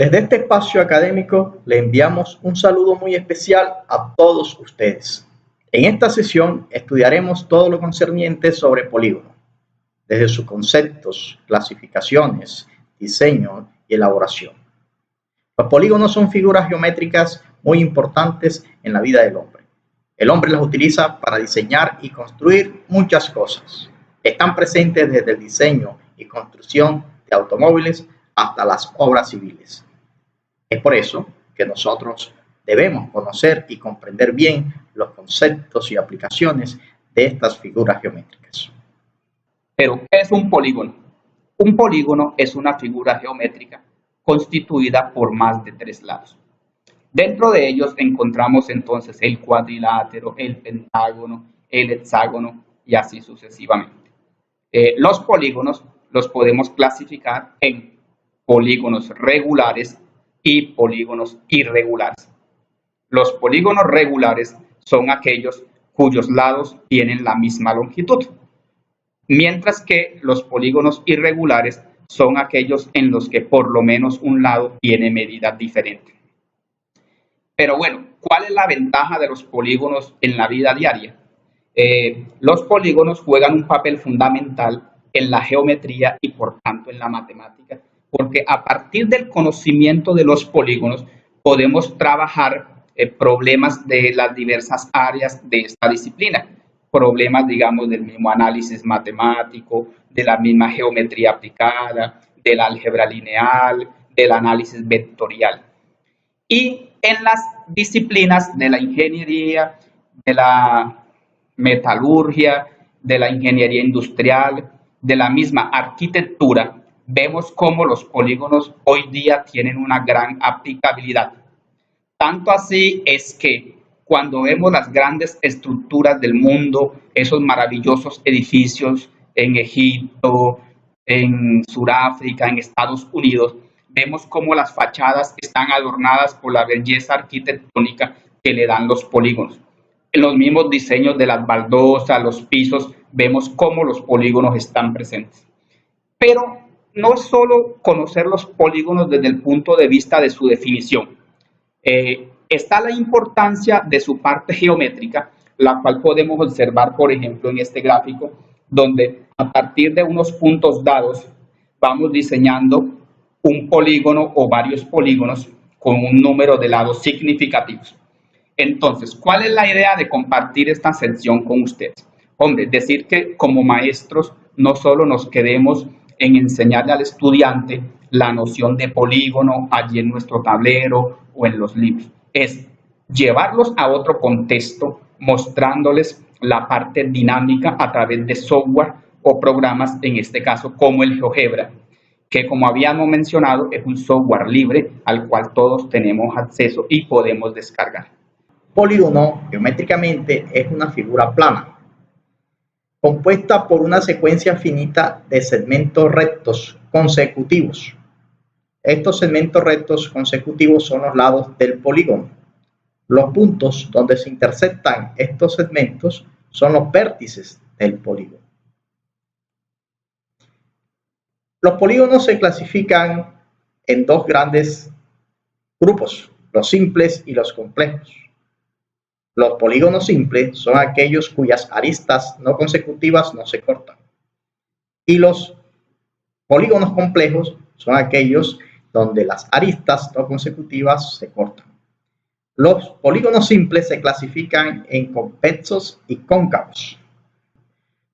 Desde este espacio académico le enviamos un saludo muy especial a todos ustedes. En esta sesión estudiaremos todo lo concerniente sobre polígono, desde sus conceptos, clasificaciones, diseño y elaboración. Los polígonos son figuras geométricas muy importantes en la vida del hombre. El hombre las utiliza para diseñar y construir muchas cosas. Están presentes desde el diseño y construcción de automóviles hasta las obras civiles. Es por eso que nosotros debemos conocer y comprender bien los conceptos y aplicaciones de estas figuras geométricas. Pero, ¿qué es un polígono? Un polígono es una figura geométrica constituida por más de 3 lados. Dentro de ellos encontramos entonces el cuadrilátero, el pentágono, el hexágono y así sucesivamente. Los polígonos los podemos clasificar en polígonos regulares y polígonos irregulares. Los polígonos regulares son aquellos cuyos lados tienen la misma longitud, mientras que los polígonos irregulares son aquellos en los que por lo menos un lado tiene medida diferente. Pero bueno, ¿cuál es la ventaja de los polígonos en la vida diaria? Los polígonos juegan un papel fundamental en la geometría y por tanto en la matemática, porque a partir del conocimiento de los polígonos podemos trabajar problemas de las diversas áreas de esta disciplina, problemas, digamos, del mismo análisis matemático, de la misma geometría aplicada, del álgebra lineal, del análisis vectorial. Y en las disciplinas de la ingeniería, de la metalurgia, de la ingeniería industrial, de la misma arquitectura, vemos cómo los polígonos hoy día tienen una gran aplicabilidad. Tanto así es que cuando vemos las grandes estructuras del mundo, esos maravillosos edificios en Egipto, en Sudáfrica, en Estados Unidos, vemos cómo las fachadas están adornadas por la belleza arquitectónica que le dan los polígonos. En los mismos diseños de las baldosas, los pisos, vemos cómo los polígonos están presentes. Pero no es solo conocer los polígonos desde el punto de vista de su definición. Está la importancia de su parte geométrica, la cual podemos observar, por ejemplo, en este gráfico, donde a partir de unos puntos dados vamos diseñando un polígono o varios polígonos con un número de lados significativos. Entonces, ¿cuál es la idea de compartir esta sección con ustedes? Hombre, decir que como maestros no solo nos quedemos en enseñarle al estudiante la noción de polígono allí en nuestro tablero o en los libros, es llevarlos a otro contexto, mostrándoles la parte dinámica a través de software o programas, en este caso como el GeoGebra, que como habíamos mencionado es un software libre al cual todos tenemos acceso y podemos descargar. Polígono geométricamente es una figura plana, compuesta por una secuencia finita de segmentos rectos consecutivos. Estos segmentos rectos consecutivos son los lados del polígono. Los puntos donde se intersectan estos segmentos son los vértices del polígono. Los polígonos se clasifican en dos grandes grupos, los simples y los complejos. Los polígonos simples son aquellos cuyas aristas no consecutivas no se cortan. Y los polígonos complejos son aquellos donde las aristas no consecutivas se cortan. Los polígonos simples se clasifican en convexos y cóncavos.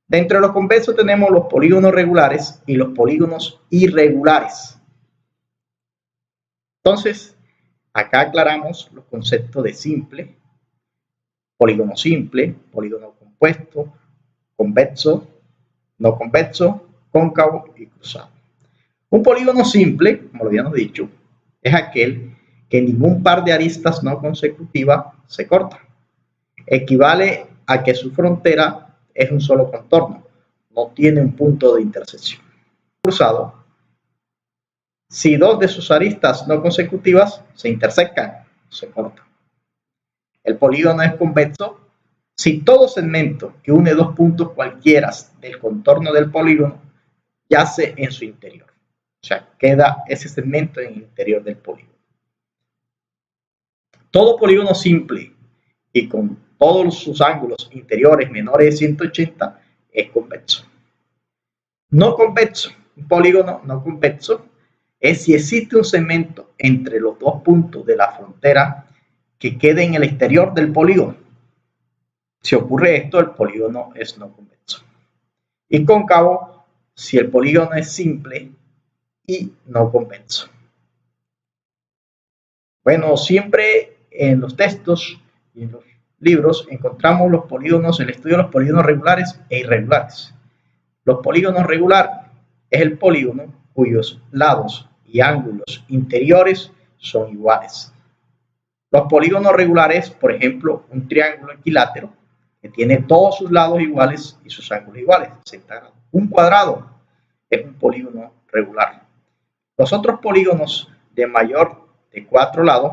Dentro de los convexos tenemos los polígonos regulares y los polígonos irregulares. Entonces, acá aclaramos los conceptos de simple, polígono simple, polígono compuesto, convexo, no convexo, cóncavo y cruzado. Un polígono simple, como lo habíamos dicho, es aquel que ningún par de aristas no consecutivas se corta. Equivale a que su frontera es un solo contorno, no tiene un punto de intersección. Cruzado, si dos de sus aristas no consecutivas se intersectan, se cortan. El polígono es convexo si todo segmento que une dos puntos cualquiera del contorno del polígono yace en su interior. sea, queda ese segmento en el interior del polígono. Todo polígono simple y con todos sus ángulos interiores menores de 180 es convexo. No convexo, un polígono no convexo es si existe un segmento entre los dos puntos de la frontera que quede en el exterior del polígono. Si ocurre esto, el polígono es no convexo. Y cóncavo, si el polígono es simple y no convexo. Bueno, siempre en los textos y en los libros encontramos los polígonos, el estudio de los polígonos regulares e irregulares. Los polígonos regulares es el polígono cuyos lados y ángulos interiores son iguales. Los polígonos regulares, por ejemplo, un triángulo equilátero que tiene todos sus lados iguales y sus ángulos iguales, 60 grados. Un cuadrado es un polígono regular. Los otros polígonos de mayor de 4 lados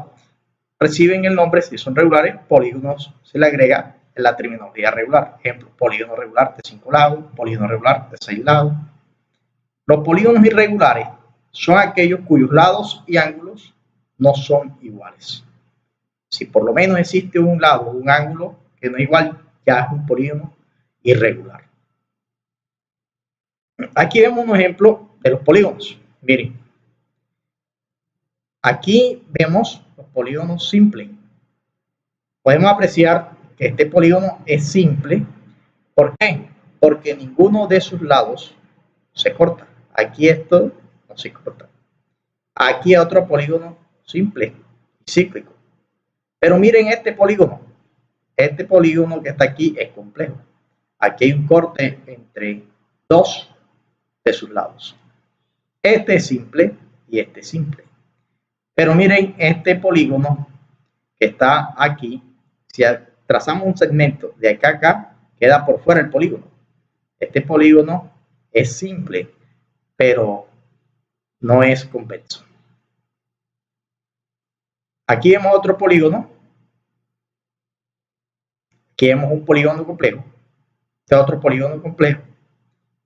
reciben el nombre, si son regulares, polígonos, se le agrega en la terminología regular. Ejemplo, polígono regular de 5 lados, polígono regular de 6 lados. Los polígonos irregulares son aquellos cuyos lados y ángulos no son iguales. Si por lo menos existe un lado o un ángulo que no es igual, ya es un polígono irregular. Aquí vemos un ejemplo de los polígonos. Miren, aquí vemos los polígonos simples. Podemos apreciar que este polígono es simple. ¿Por qué? Porque ninguno de sus lados se corta. Aquí esto no se corta. Aquí hay otro polígono simple y cíclico. Pero miren este polígono. Este polígono que está aquí es complejo. Aquí hay un corte entre dos de sus lados. Este es simple y este es simple. Pero miren este polígono que está aquí. Si trazamos un segmento de acá a acá, queda por fuera el polígono. Este polígono es simple, pero no es convexo. Aquí vemos otro polígono. Aquí vemos un polígono complejo. Este otro polígono complejo.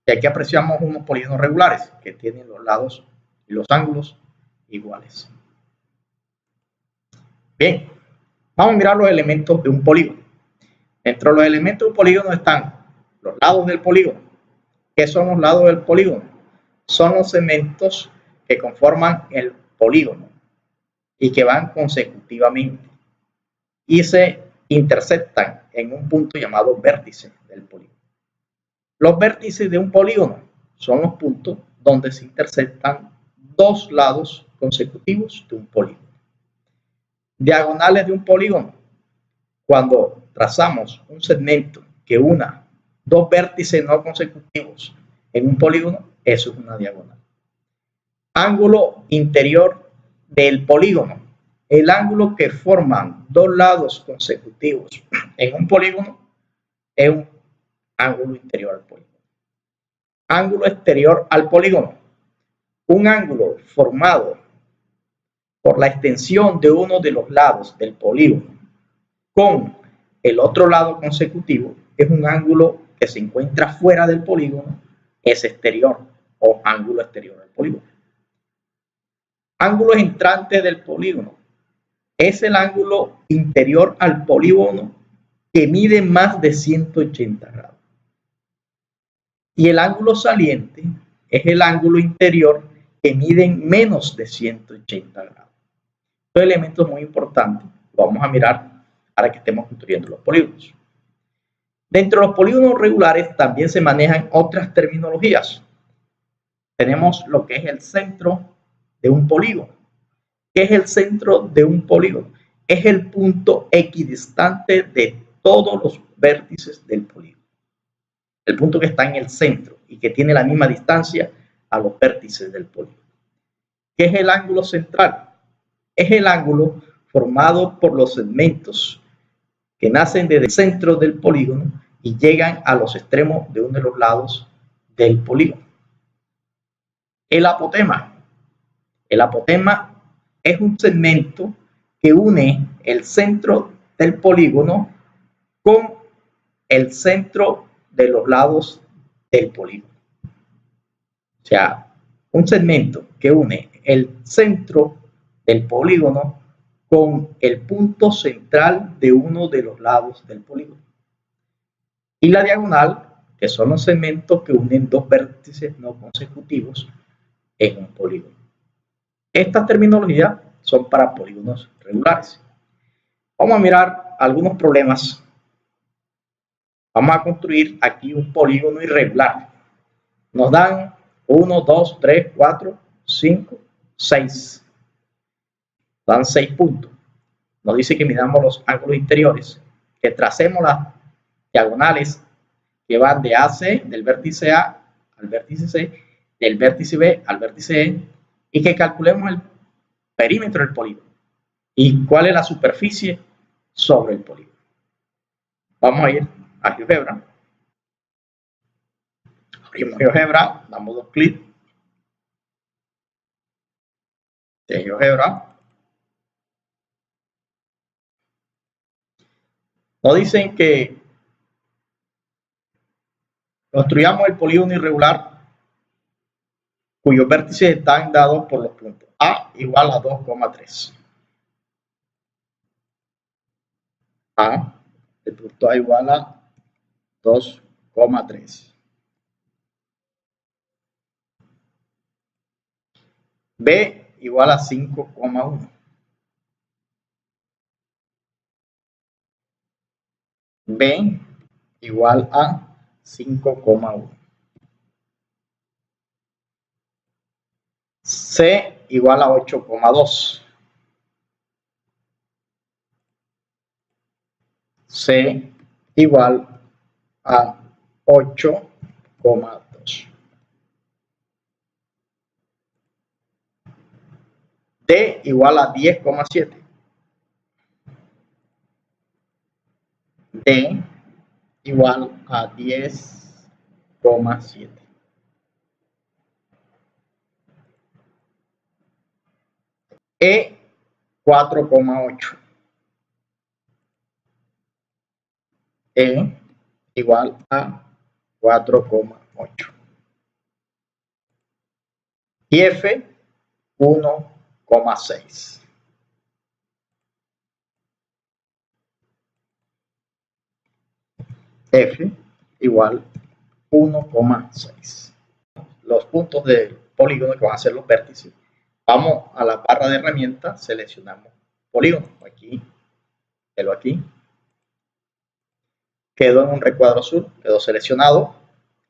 Y aquí apreciamos unos polígonos regulares que tienen los lados y los ángulos iguales. Bien, vamos a mirar los elementos de un polígono. Dentro de los elementos de un polígono están los lados del polígono. ¿Qué son los lados del polígono? Son los segmentos que conforman el polígono y que van consecutivamente y se intersectan en un punto llamado vértice del polígono. Los vértices de un polígono son los puntos donde se intersectan dos lados consecutivos de un polígono. Diagonales de un polígono. Cuando trazamos un segmento que una dos vértices no consecutivos en un polígono, eso es una diagonal. Ángulo interior del polígono. El ángulo que forman dos lados consecutivos en un polígono es un ángulo interior al polígono. Ángulo exterior al polígono. Un ángulo formado por la extensión de uno de los lados del polígono con el otro lado consecutivo es un ángulo que se encuentra fuera del polígono, es exterior o ángulo exterior al polígono. Ángulos entrantes del polígono. Es el ángulo interior al polígono que mide más de 180 grados. Y el ángulo saliente es el ángulo interior que mide menos de 180 grados. Estos elementos muy importantes lo vamos a mirar ahora que estemos construyendo los polígonos. Dentro de los polígonos regulares también se manejan otras terminologías. Tenemos lo que es el centro de un polígono. ¿Qué es el centro de un polígono? Es el punto equidistante de todos los vértices del polígono. El punto que está en el centro y que tiene la misma distancia a los vértices del polígono. ¿Qué es el ángulo central? Es el ángulo formado por los segmentos que nacen desde el centro del polígono y llegan a los extremos de uno de los lados del polígono. El apotema. El apotema es un segmento que une el centro del polígono con el centro de los lados del polígono. O sea, un segmento que une el centro del polígono con el punto central de uno de los lados del polígono. Y la diagonal, que son los segmentos que unen dos vértices no consecutivos en un polígono. Estas terminologías son para polígonos regulares. Vamos a mirar algunos problemas. Vamos a construir aquí un polígono irregular. Nos dan 1, 2, 3, 4, 5, 6. Dan 6 puntos. Nos dice que midamos los ángulos interiores, que tracemos las diagonales que van de AC, del vértice A al vértice C, del vértice B al vértice E, y que calculemos el perímetro del polígono y cuál es la superficie sobre el polígono. Vamos a ir a GeoGebra. Abrimos GeoGebra, damos dos clics de GeoGebra. Nos dicen que construyamos el polígono irregular cuyos vértices están dados por los puntos A igual a 2,3. A, el punto A igual a 2,3. B igual a 5,1. B igual a 5,1. C igual a 8,2. C igual a 8,2. D igual a 10,7. D igual a 10,7. E 4,8. E igual a 4,8. Y F 1,6. F igual 1,6. Los puntos del polígono que van a ser los vértices. Vamos a la barra de herramientas, seleccionamos polígono. Aquí, velo aquí. Quedó en un recuadro azul, quedó seleccionado.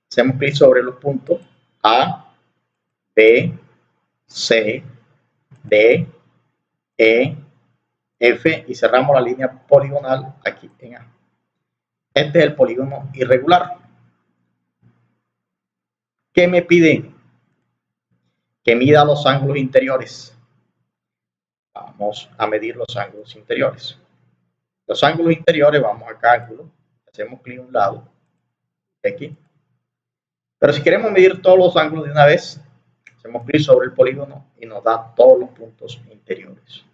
Hacemos clic sobre los puntos A, B, C, D, E, F y cerramos la línea poligonal aquí en A. Este es el polígono irregular. ¿Qué me piden? Que mida los ángulos interiores. Vamos a medir los ángulos interiores. Los ángulos interiores, vamos a cálculo, hacemos clic a un lado, aquí. Pero si queremos medir todos los ángulos de una vez, hacemos clic sobre el polígono y nos da todos los puntos interiores.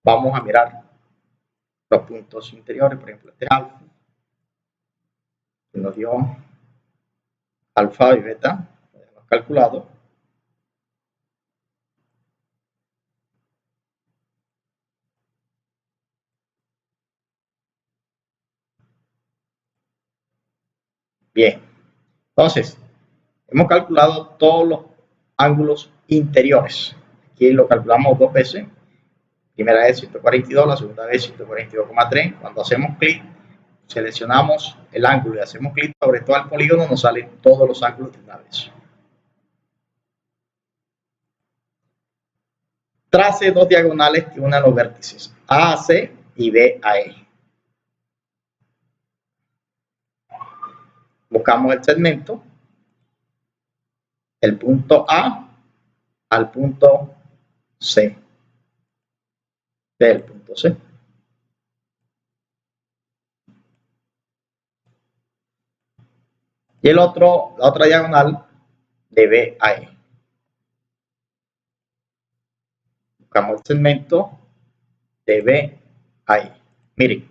Vamos a mirar los puntos interiores, por ejemplo, este es alfa, que nos dio alfa y beta, lo hemos calculado. Bien, entonces, hemos calculado todos los ángulos interiores. Aquí lo calculamos dos veces. Primera vez 142, la segunda vez 142,3. Cuando hacemos clic, seleccionamos el ángulo y hacemos clic sobre todo el polígono, nos salen todos los ángulos de una vez. Trace dos diagonales que unan los vértices A a C y B a E. Buscamos el segmento, el punto A al punto C, del punto C. Y la otra diagonal de B a E. Buscamos el segmento de B a E. Miren,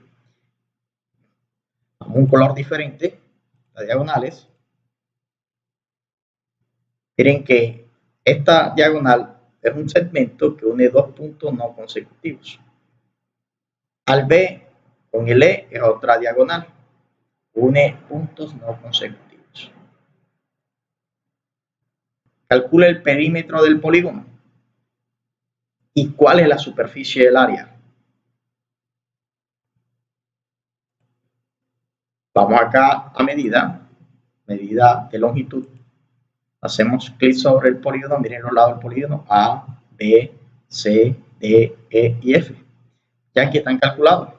un color diferente, las diagonales. Miren que Esta diagonal es un segmento que une dos puntos no consecutivos. Al B con el E es otra diagonal, une puntos no consecutivos. Calcula el perímetro del polígono. ¿Y cuál es la superficie del área? Vamos acá a medida de longitud. Hacemos clic sobre el polígono, miren los lados del polígono, A, B, C, D, E y F. Ya aquí están calculados.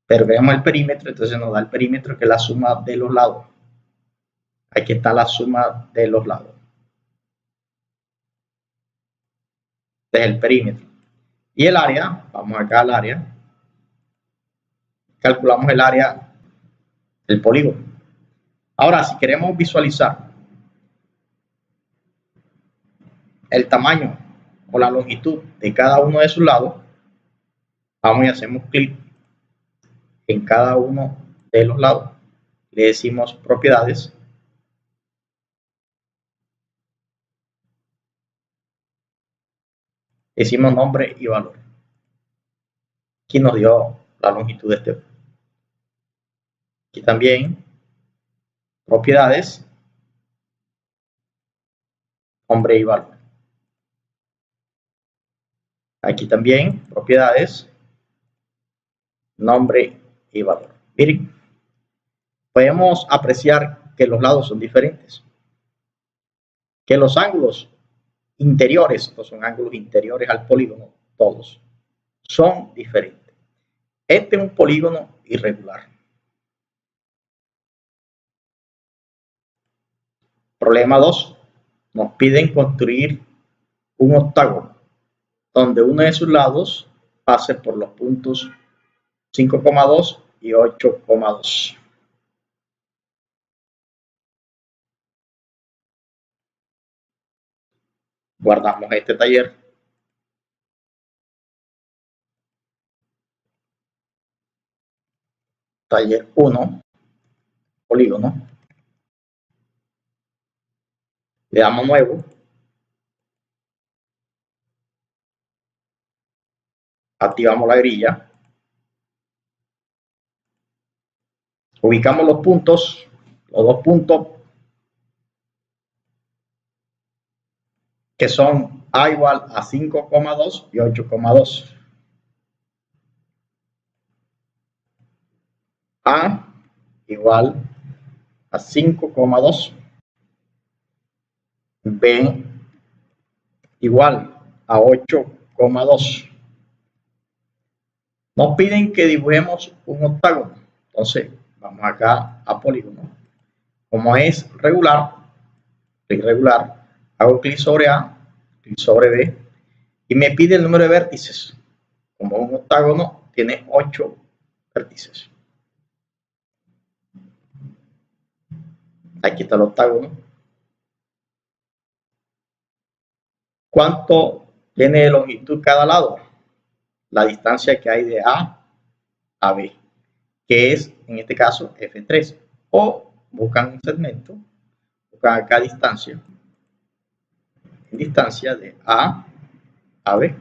Pero vemos el perímetro, entonces nos da el perímetro que es la suma de los lados. Aquí está la suma de los lados. Este es el perímetro. Y el área, vamos acá al área. Calculamos el área del polígono. Ahora, si queremos visualizar el tamaño o la longitud de cada uno de sus lados, vamos y hacemos clic en cada uno de los lados. Le decimos propiedades. Decimos nombre y valor. Aquí nos dio la longitud de este. Aquí también propiedades, nombre y valor. Aquí también propiedades, nombre y valor. Miren, podemos apreciar que los lados son diferentes, que los ángulos interiores, estos son ángulos interiores al polígono, todos son diferentes. Este es un polígono irregular. Problema 2. Nos piden construir un octágono donde uno de sus lados pase por los puntos 5,2 y 8,2. Guardamos este taller. Taller 1, polígono. Le damos nuevo. Activamos la grilla. Ubicamos los puntos, los dos puntos que son A igual a 5,2 y 8,2. A igual a 5,2. B igual a 8,2. Nos piden que dibujemos un octágono. Entonces, vamos acá a polígono. Como es regular, irregular, hago clic sobre A, clic sobre B y me pide el número de vértices. Como un octágono tiene 8 vértices. Aquí está el octágono. ¿Cuánto tiene de longitud cada lado? La distancia que hay de A a B, que es en este caso F3. O buscan un segmento, buscan acá distancia de A a B.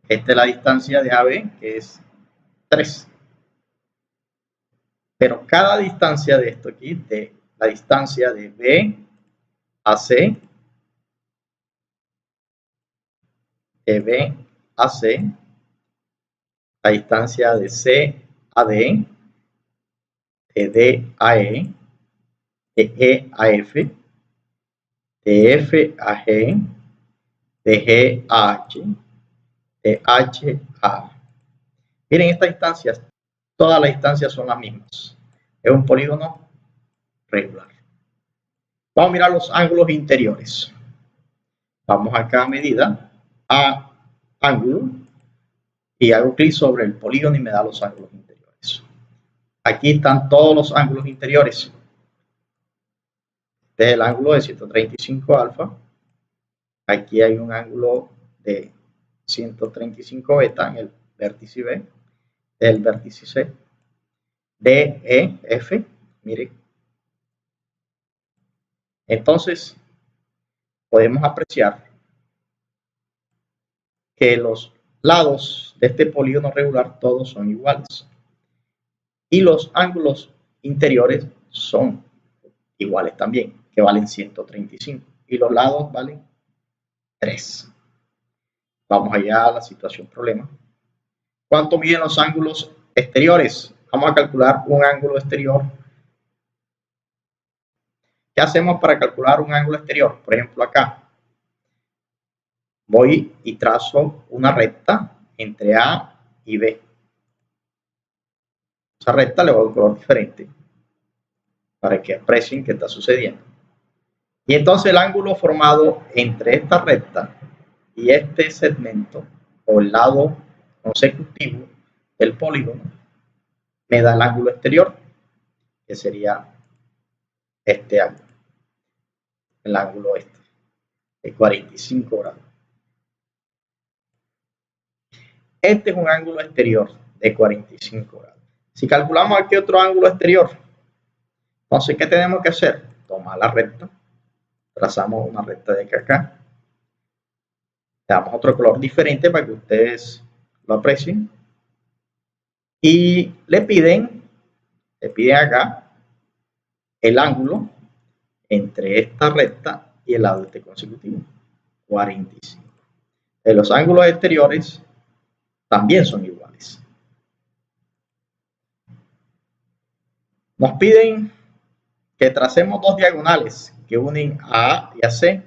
Esta es la distancia de AB, que es 3. Pero cada distancia de esto aquí, de la distancia de B a C, de B a C, la distancia de C a D, de D a E, de E a F, de F a G, de G a H, de H a A. Miren estas distancias, todas las distancias son las mismas. Es un polígono regular. Vamos a mirar los ángulos interiores. Vamos acá a medida, a ángulo, y hago clic sobre el polígono y me da los ángulos interiores. Aquí están todos los ángulos interiores. Este es el ángulo de 135 alfa. Aquí hay un ángulo de 135 beta en el vértice B, del vértice C, D, E, F, mire. Entonces, podemos apreciar que los lados de este polígono regular todos son iguales y los ángulos interiores son iguales también, que valen 135 y los lados valen 3. Vamos allá a la situación problema. ¿Cuánto miden los ángulos exteriores? Vamos a calcular un ángulo exterior. ¿Qué hacemos para calcular un ángulo exterior? Por ejemplo, acá voy y trazo una recta entre A y B. Esa recta le voy a dar un color diferente para que aprecien qué está sucediendo. Y entonces el ángulo formado entre esta recta y este segmento o el lado consecutivo del polígono me da el ángulo exterior, que sería este ángulo, el ángulo este, de 45 grados. Este es un ángulo exterior de 45 grados. Si calculamos aquí otro ángulo exterior, entonces, ¿qué tenemos que hacer? Tomar la recta, trazamos una recta de aquí a acá, le damos otro color diferente para que ustedes lo aprecien y le piden acá el ángulo entre esta recta y el lado este consecutivo, 45. Los ángulos exteriores también son iguales. Nos piden que tracemos dos diagonales que unen a A y a C.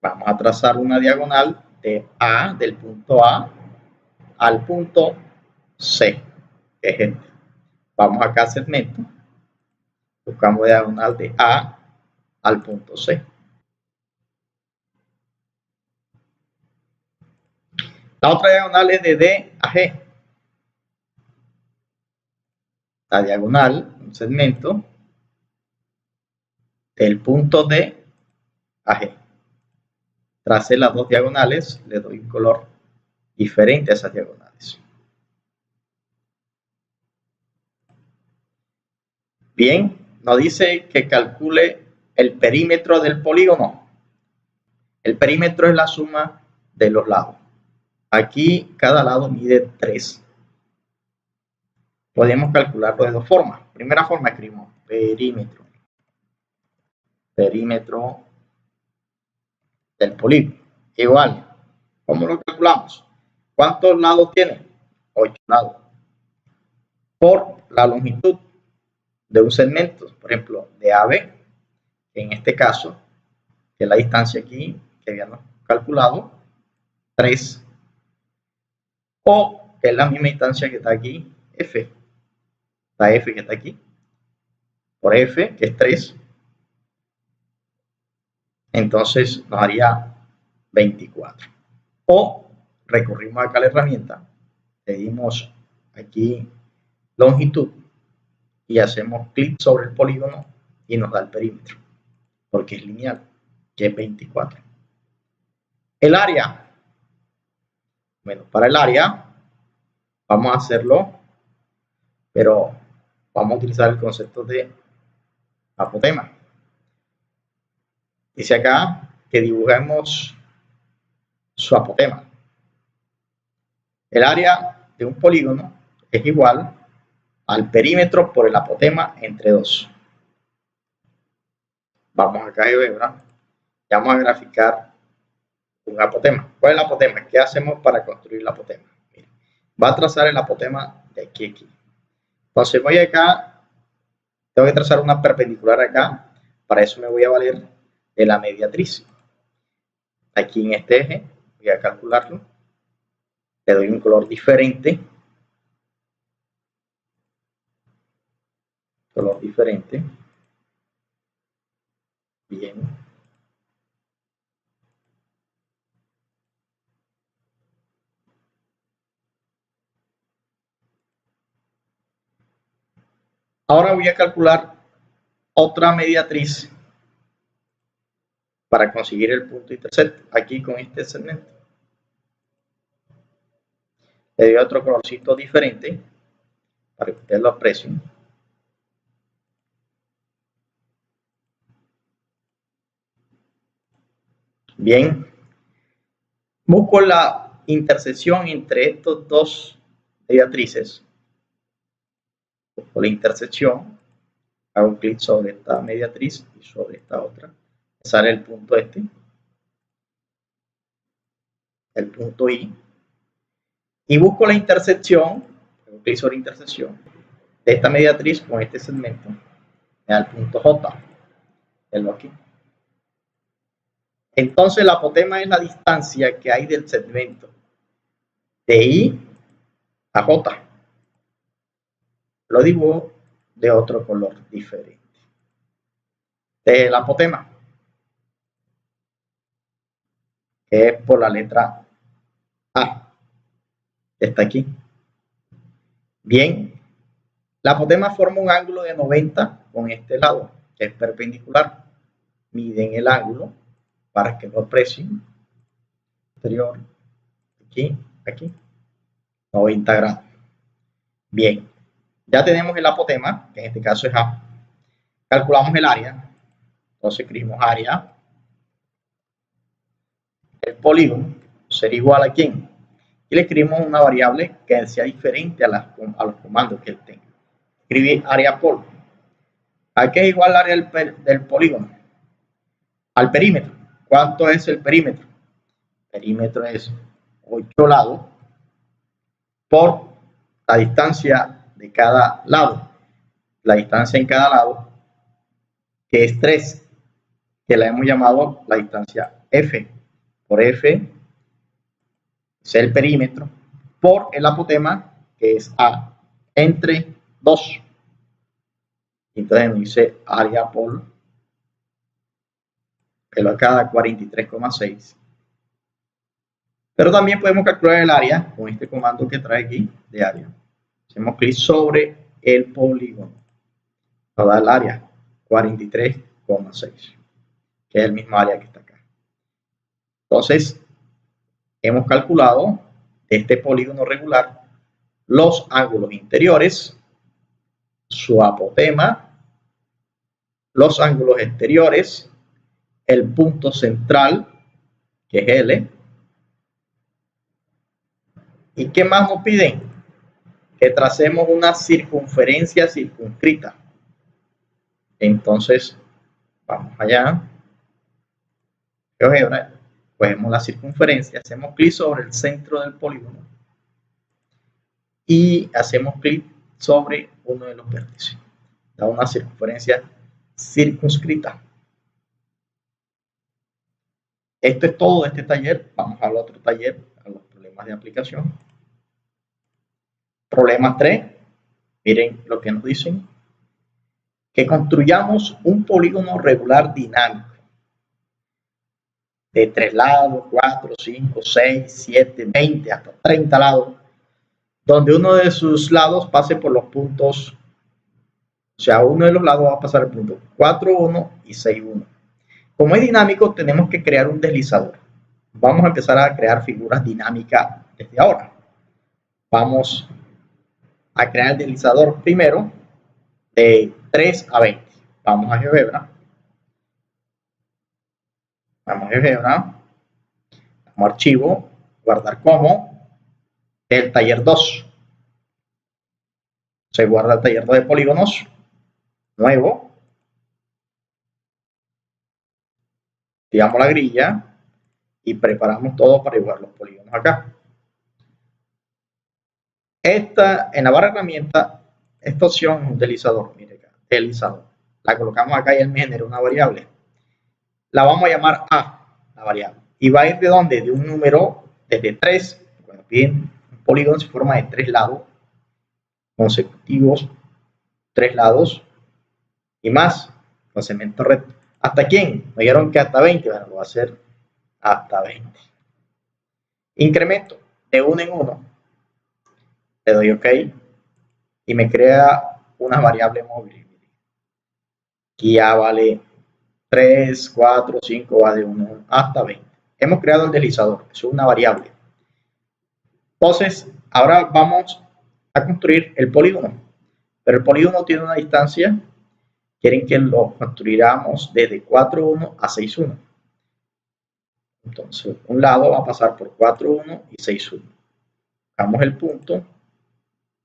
Vamos a trazar una diagonal de A, del punto A al punto C, que es este. Vamos acá a segmento, buscamos diagonal de A al punto C. La otra diagonal es de D a G. La diagonal, un segmento, del punto D a G. Tracé las dos diagonales, le doy un color diferente a esas diagonales. Bien, nos dice que calcule el perímetro del polígono. El perímetro es la suma de los lados. Aquí cada lado mide 3. Podemos calcularlo de dos formas. Primera forma, escribimos perímetro. Perímetro del polígono. Igual, ¿cómo lo calculamos? ¿Cuántos lados tiene? 8 lados. Por la longitud de un segmento, por ejemplo, de AB, que en este caso, que es la distancia aquí que habíamos calculado, 3, o que es la misma distancia que está aquí, F, la F que está aquí, por F, que es 3, entonces nos haría 24. O recurrimos acá a la herramienta, le dimos aquí longitud y hacemos clic sobre el polígono y nos da el perímetro, porque es lineal, que es 24. El área, bueno, para el área vamos a hacerlo, pero vamos a utilizar el concepto de apotema. Dice acá que dibujemos su apotema. El área de un polígono es igual al perímetro por el apotema entre 2. Vamos acá a Hebra y vamos a graficar un apotema. ¿Cuál es el apotema? ¿Qué hacemos para construir el apotema? Miren, va a trazar el apotema de aquí a aquí. Entonces voy acá, tengo que trazar una perpendicular acá, para eso me voy a valer de la mediatriz. Aquí en este eje voy a calcularlo, le doy un color diferente, bien. Ahora voy a calcular otra mediatriz para conseguir el punto intercepto aquí con este segmento. Le doy otro colorcito diferente para que ustedes lo aprecien. Bien, busco la intersección entre estos dos mediatrices. Busco la intersección, hago clic sobre esta mediatriz y sobre esta otra. Sale el punto este, el punto I. Y busco la intersección, hago clic sobre intersección de esta mediatriz con este segmento. Me da el punto J. Verlo aquí. Entonces la apotema es la distancia que hay del segmento de I a J. Lo dibujo de otro color diferente. De la apotema, que es por la letra A. Está aquí. Bien, la apotema forma un ángulo de 90 con este lado, que es perpendicular. Miden el ángulo para que lo aprecien. Exterior, aquí, 90 grados. Bien, ya tenemos el apotema, que en este caso es A. Calculamos el área. Entonces escribimos área. El polígono será igual a ¿quién? Y le escribimos una variable que sea diferente a los comandos que él tenga. Escribir área pol. ¿A qué es igual el área del polígono? Al perímetro. ¿Cuánto es el perímetro? El perímetro es 8 lados por la distancia de cada lado. La distancia en cada lado, que es 3, que la hemos llamado la distancia F. Por F es el perímetro, por el apotema, que es A, entre 2. Entonces nos dice área por, que lo acá da 43,6. Pero también podemos calcular el área con este comando que trae aquí de área. Hacemos clic sobre el polígono. Nos da el área 43,6, que es el mismo área que está acá. Entonces, hemos calculado de este polígono regular los ángulos interiores, su apotema, los ángulos exteriores, el punto central, que es L. ¿Y qué más nos piden? Que tracemos una circunferencia circunscrita. Entonces, vamos allá. GeoGebra, cogemos la circunferencia, hacemos clic sobre el centro del polígono y hacemos clic sobre uno de los vértices. Da una circunferencia circunscrita. Esto es todo de este taller. Vamos al otro taller, a los problemas de aplicación. Problema 3. Miren lo que nos dicen. Que construyamos un polígono regular dinámico de 3 lados, 4, 5, 6, 7, 20, hasta 30 lados, donde uno de sus lados pase por los puntos, o sea, uno de los lados va a pasar el punto 4, 1 y 6, 1. Como es dinámico, tenemos que crear un deslizador. Vamos a empezar a crear figuras dinámicas desde ahora. Vamos a crear el deslizador primero de 3 a 20. Vamos a GeoGebra. Vamos a GeoGebra. Vamos a archivo, guardar como, del taller 2. Se guarda el taller 2 de polígonos, nuevo. Activamos la grilla y preparamos todo para dibujar los polígonos acá. En la barra de herramientas, esta opción es un deslizador. Mire acá, deslizador. La colocamos acá y él me genera una variable. La vamos a llamar A, la variable. Y va a ir de dónde? De un número desde 3. Cuando piden un polígono se forma de 3 lados consecutivos, 3 lados y más con segmento recto. ¿Hasta quién? Me dijeron que hasta 20. Bueno, lo voy a hacer hasta 20. Incremento de 1 en 1. Le doy OK y me crea una variable móvil. Aquí ya vale 3, 4, 5, va de 1 hasta 20. Hemos creado el deslizador, es una variable. Entonces, ahora vamos a construir el polígono. Pero el polígono tiene una distancia, quieren que lo construyamos desde 4,1 a 6,1. Entonces, un lado va a pasar por 4, 1 y 6, 1. Buscamos el punto,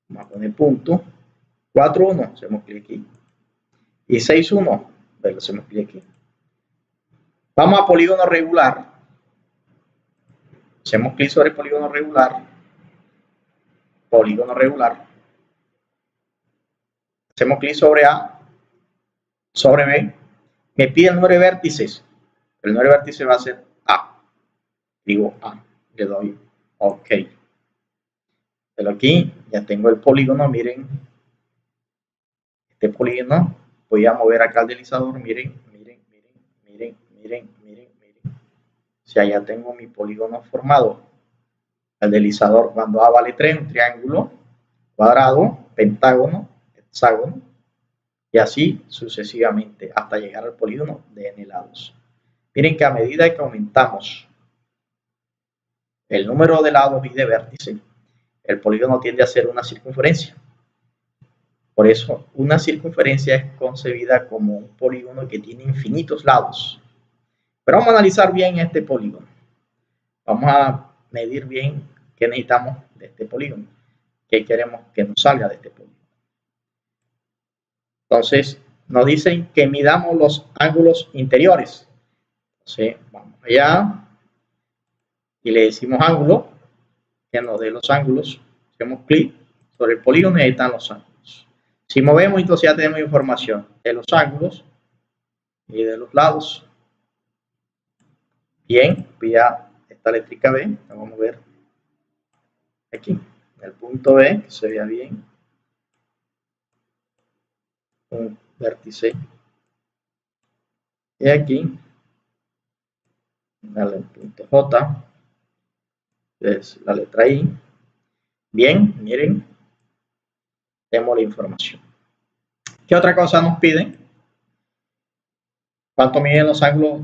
vamos a poner punto, 4, 1, hacemos clic aquí, y 6, 1, hacemos clic aquí. Vamos a polígono regular, hacemos clic sobre polígono regular, hacemos clic sobre A, sobre B, me pide el número de vértices, el número de vértices va a ser A, digo A, le doy OK. Pero aquí ya tengo el polígono, miren, este polígono, voy a mover acá el deslizador, miren. O sea, ya tengo mi polígono formado. El deslizador, cuando A vale 3, un triángulo, cuadrado, pentágono, hexágono, y así sucesivamente hasta llegar al polígono de n lados. Miren que a medida que aumentamos el número de lados y de vértices, el polígono tiende a ser una circunferencia. Por eso, una circunferencia es concebida como un polígono que tiene infinitos lados. Pero vamos a analizar bien este polígono. Vamos a medir bien qué necesitamos de este polígono, qué queremos que nos salga de este polígono. Entonces, nos dicen que midamos los ángulos interiores. Entonces, vamos allá y le decimos ángulo, que nos dé los ángulos. Hacemos clic sobre el polígono y ahí están los ángulos. Si movemos, entonces ya tenemos información de los ángulos y de los lados. Bien, ya esta letrica B, la vamos a ver aquí, el punto B, que se vea bien. Un vértice. Y aquí, dale el punto J, es la letra I. Bien, miren, tenemos la información. ¿Qué otra cosa nos piden? ¿Cuánto miden los ángulos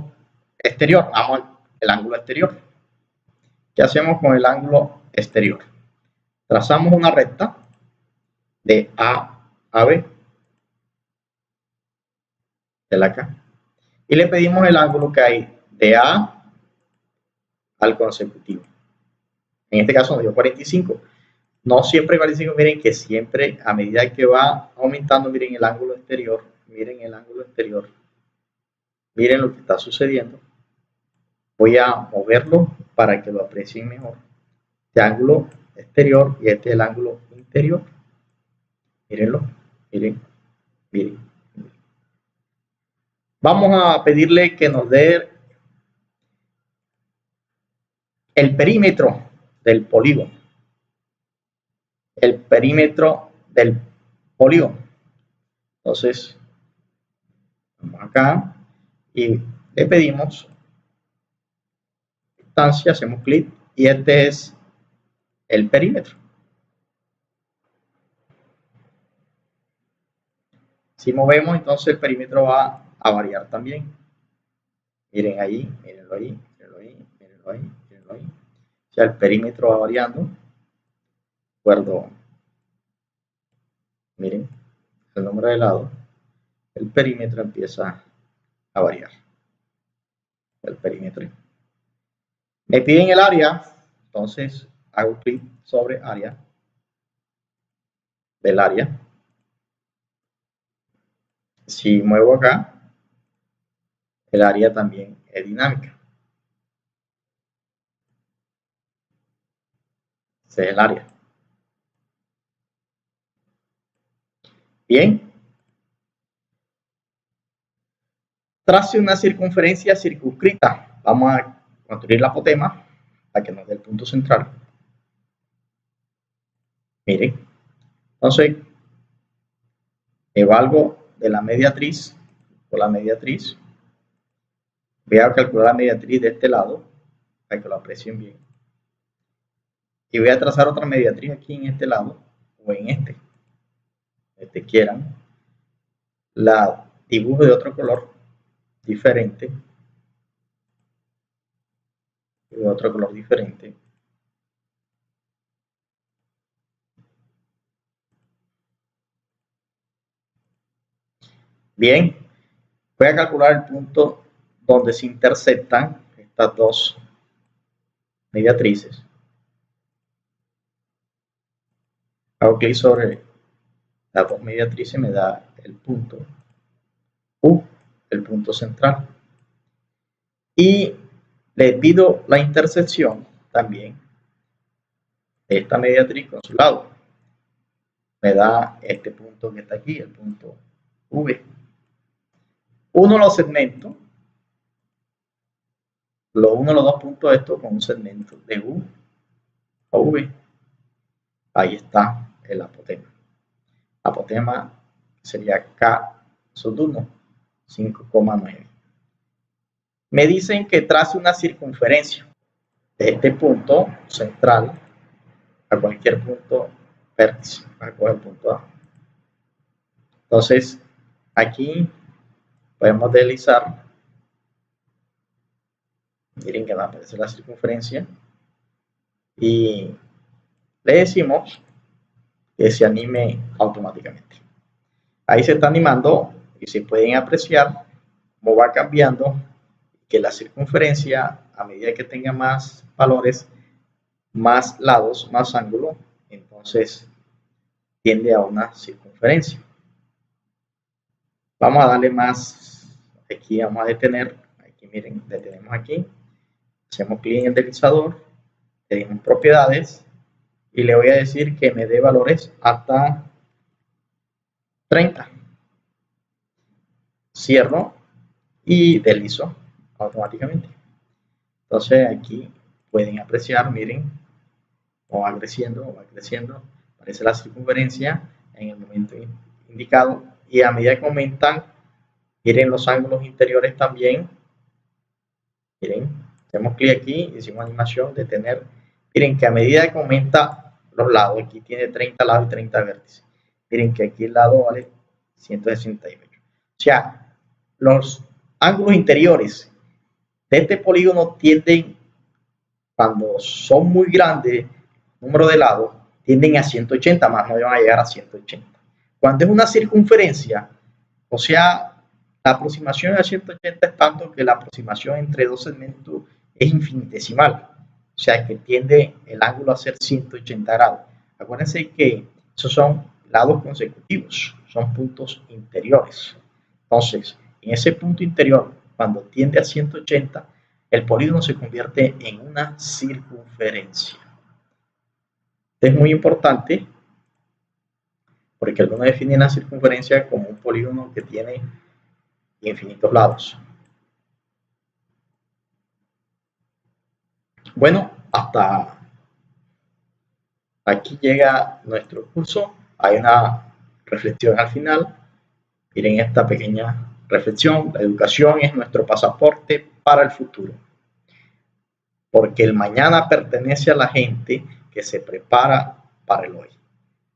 exterior? Vamos al ángulo exterior. ¿Qué hacemos con el ángulo exterior? Trazamos una recta de A a B, de la K, y le pedimos el ángulo que hay de A al consecutivo. En este caso nos dio 45. No siempre 45, miren que siempre a medida que va aumentando, miren el ángulo exterior, miren el ángulo exterior, miren lo que está sucediendo. Voy a moverlo para que lo aprecien mejor. Este ángulo exterior y este es el ángulo interior. Mírenlo, miren. Vamos a pedirle que nos dé el perímetro del polígono. El perímetro del polígono. Entonces, vamos acá y le pedimos distancia, hacemos clic y este es el perímetro. Si movemos, entonces el perímetro va a variar también. Miren ahí, mírenlo ahí, mírenlo ahí, mírenlo ahí, mírenlo ahí. O sea, el perímetro va variando. De acuerdo, miren, el número de lados, el perímetro empieza a variar. El perímetro. Me piden el área, entonces hago clic sobre área del área. Si muevo acá, el área también es dinámica. Ese es el área. Bien. Trace una circunferencia circunscrita. Vamos a construir la apotema para que nos dé el punto central. Miren. Entonces, evalgo de la mediatriz por la mediatriz. Voy a calcular la mediatriz de este lado para que lo aprecien bien. Y voy a trazar otra mediatriz aquí en este lado o en este quieran. La dibujo de otro color diferente. De otro color diferente. Bien, voy a calcular el punto donde se intersectan estas dos mediatrices. Hago clic sobre las dos mediatrices y me da el punto U, el punto central. Y le pido la intersección también de esta mediatriz con su lado. Me da este punto que está aquí, el punto V. Uno los segmentos, uno los dos puntos de esto con un segmento de U a V. Ahí está el apotema. Apotema sería K sub 1, 5,9. Me dicen que trace una circunferencia de este punto central a cualquier punto vértice, a cualquier punto A. Entonces, aquí podemos deslizar. Miren que va a aparecer la circunferencia. Y le decimos que se anime automáticamente. Ahí se está animando y se pueden apreciar cómo va cambiando, que la circunferencia, a medida que tenga más valores, más lados, más ángulo, entonces tiende a una circunferencia. Vamos a darle más, aquí vamos a detener, aquí miren, detenemos aquí, hacemos clic en el deslizador, le dimos propiedades y le voy a decir que me dé valores hasta 30. Cierro y deslizo automáticamente. Entonces aquí pueden apreciar, miren, va creciendo, aparece la circunferencia en el momento indicado y a medida que aumentan, miren los ángulos interiores también. Miren, hacemos clic aquí, hicimos animación, detener. Miren que a medida que aumenta los lados, aquí tiene 30 lados y 30 vértices. Miren que aquí el lado vale 168. O sea, los ángulos interiores de este polígono tienden, cuando son muy grandes, número de lados, tienden a 180, más no van a llegar a 180. Cuando es una circunferencia, o sea, la aproximación a 180 es tanto que la aproximación entre dos segmentos es infinitesimal. O sea, que tiende el ángulo a ser 180 grados. Acuérdense que esos son lados consecutivos, son puntos interiores. Entonces, en ese punto interior, cuando tiende a 180, el polígono se convierte en una circunferencia. Esto es muy importante porque algunos definen la circunferencia como un polígono que tiene infinitos lados. Bueno, hasta aquí llega nuestro curso. Hay una reflexión al final. Miren esta pequeña reflexión. La educación es nuestro pasaporte para el futuro. Porque el mañana pertenece a la gente que se prepara para el hoy.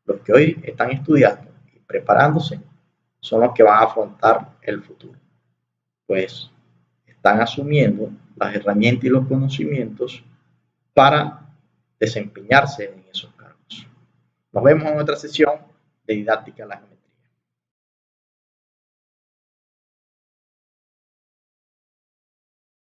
Los que hoy están estudiando y preparándose son los que van a afrontar el futuro. Pues están asumiendo las herramientas y los conocimientos para desempeñarse en esos cargos. Nos vemos en otra sesión de didáctica en la geometría.